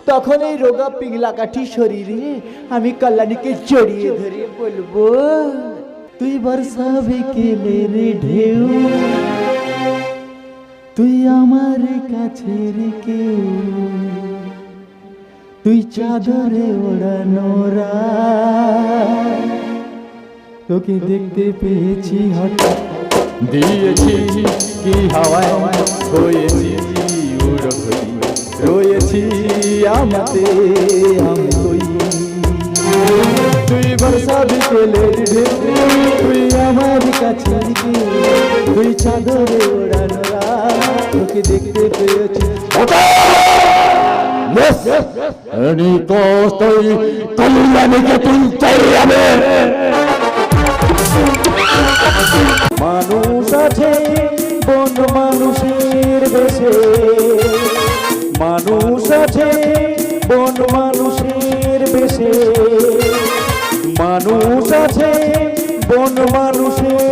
তখন এই রোগা পিগলা কাঠি শরীরে আমি কল্যাণীকে জড়িয়ে ধরে বলবো, তুই বর্ষা বিকেলের ঢেউ, তুই আমার কাছের কেউ, তুই চাদরে ওড়ানো রাত, তোকে দেখতে পেয়েছি হঠাৎ, দিয়েছি কি হাওয়ায় হয়েছি উড়োধরি, রয়েছি আমাতে আমি তুই বর্ষা বিকেলের ঢেউ, তুই আমার কাছে তুই চাদরে ওড়ানো রাত, তোকে দেখতে পেয়েছি মানুষ আছে বন মানুষের বেশে, মানুষ আছে বন মানুষের বেশে, মানুষ আছে বন মানুষের